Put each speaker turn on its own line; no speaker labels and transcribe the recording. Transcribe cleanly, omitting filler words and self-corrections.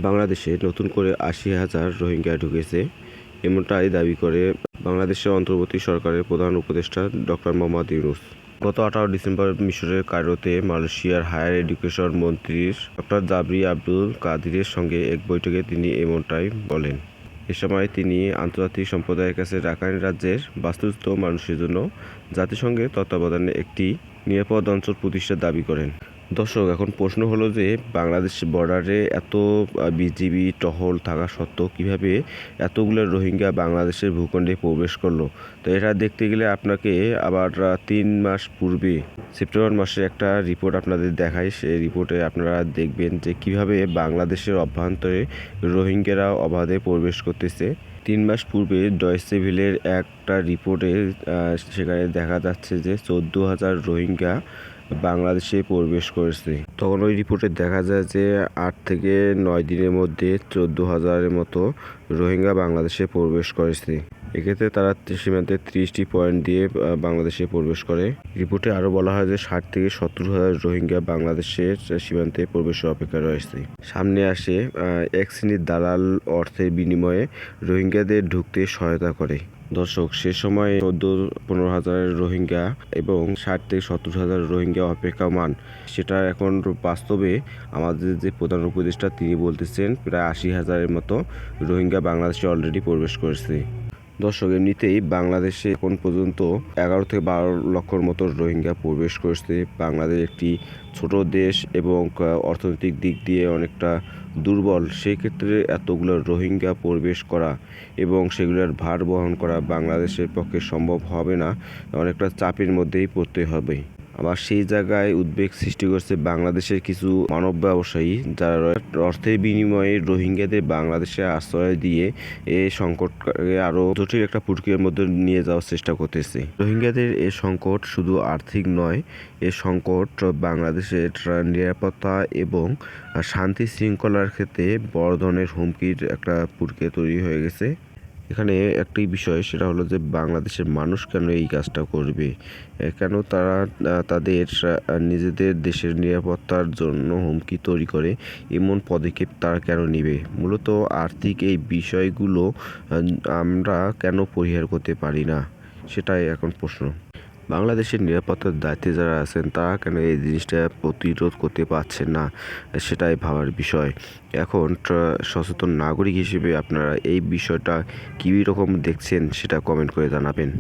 বাংলাদেশে নতুন করে ৮০,০০০ রোহিঙ্গা ঢুকেছে, এমনটাই দাবি করে বাংলাদেশের অন্তর্বর্তী সরকারের প্রধান উপদেষ্টা ডক্টর মোহাম্মদ ইউনূস। গত ১৮ ডিসেম্বর মিশরের কায়রোতে মালয়েশিয়ার হায়ার এডুকেশন মন্ত্রী ডক্টর জাবরি আবদুল কাদিরের সঙ্গে এক বৈঠকে তিনি এমনটাই বলেন। এ সময় তিনি আন্তর্জাতিক সম্প্রদায়ের কাছে রাখাইন রাজ্যের বাস্তুচ্যুত মানুষের জন্য জাতিসংঘের তত্ত্বাবধানে একটি নিরাপদ অঞ্চল প্রতিষ্ঠার দাবি করেন। দর্শক, এখন প্রশ্ন হলো যে বাংলাদেশ বর্ডারে এত বিজিবি টহল থাকা সত্ত্বেও কীভাবে এতগুলো রোহিঙ্গা বাংলাদেশের ভূখণ্ডে প্রবেশ করলো। তো এটা দেখতে গেলে আপনাকে আবার ৩ মাস পূর্বে সেপ্টেম্বর মাসে একটা রিপোর্ট আপনাদের দেখাই। সেই রিপোর্টে আপনারা দেখবেন যে কিভাবে বাংলাদেশের অভ্যন্তরে রোহিঙ্গারা অবাধে প্রবেশ করতেছে। ৩ মাস পূর্বে ডয়েচে ভেলের একটা রিপোর্টে সেখানে দেখা যাচ্ছে যে ১৪,০০০ রোহিঙ্গা বাংলাদেশে প্রবেশ করেছে। তখন ওই রিপোর্টে দেখা যায় যে ৮ থেকে ৯ দিনের মধ্যে ১৪,০০০-এর মতো রোহিঙ্গা বাংলাদেশে প্রবেশ করেছে। এক্ষেত্রে তারা সীমান্তে ৩০টি পয়েন্ট দিয়ে বাংলাদেশে প্রবেশ করে। রিপোর্টে আরও বলা হয় যে ৬০ থেকে ৭০,০০০ রোহিঙ্গা বাংলাদেশের সীমান্তে প্রবেশের অপেক্ষায় রয়েছে। সামনে আসে এক শ্রেণীর দালাল অর্থের বিনিময়ে রোহিঙ্গাদের ঢুকতে সহায়তা করে। দর্শক, সে সময় ১৪-১৫,০০০ রোহিঙ্গা এবং ৬০ থেকে ৭০,০০০ রোহিঙ্গা অপেক্ষমান। সেটা এখন বাস্তবে আমাদের যে প্রধান উপদেষ্টা তিনি বলতেছেন প্রায় ৮০,০০০-এর মতো রোহিঙ্গা বাংলাদেশে অলরেডি প্রবেশ করেছে। দর্শক, এমনিতেই বাংলাদেশে এখন পর্যন্ত ১১ থেকে ১২ লক্ষর মতো রোহিঙ্গা প্রবেশ করেছে। বাংলাদেশ একটি ছোট দেশ এবং অর্থনৈতিক দিক দিয়ে অনেকটা দুর্বল। সেই ক্ষেত্রে এতগুলো রোহিঙ্গা প্রবেশ করা এবং সেগুলোর ভার বহন করা বাংলাদেশের পক্ষে সম্ভব হবে না, অনেকটা চাপের মধ্যেই পড়তে হবে। আবার সেই জায়গায় উদ্বেগ সৃষ্টি করছে বাংলাদেশের কিছু মানব ব্যবসায়ী, যারা অর্থের বিনিময়ে রোহিঙ্গাদের বাংলাদেশে আশ্রয় দিয়ে এই সংকটকে আরও জটিল একটা প্রক্রিয়ার মধ্যে নিয়ে যাওয়ার চেষ্টা করতেছে। রোহিঙ্গাদের এই সংকট শুধু আর্থিক নয়, এ সংকট বাংলাদেশের নিরাপত্তা এবং শান্তি শৃঙ্খলার ক্ষেত্রে বড় ধরনের হুমকির একটা প্রক্রিয়া তৈরি হয়ে গেছে। এখানে একটি বিষয়, সেটা হলো যে বাংলাদেশের মানুষ কেন এই কাজটা করবে, কেন তারা তাদের নিজেদের দেশের নিরাপত্তার জন্য হুমকি তৈরি করে, এমন পদক্ষেপ তারা কেন নেবে। মূলত আর্থিক এই বিষয়গুলো আমরা কেন পরিহার করতে পারি না, সেটাই এখন প্রশ্ন। বাংলাদেশের নিরাপত্তার দায়িত্বে যারা আছেন তারা কেন এই জিনিসটা প্রতিরোধ করতে পারছেন না, সেটাই ভাবার বিষয়। এখন সচেতন নাগরিক হিসেবে আপনারা এই বিষয়টা কী রকম দেখছেন সেটা কমেন্ট করে জানাবেন।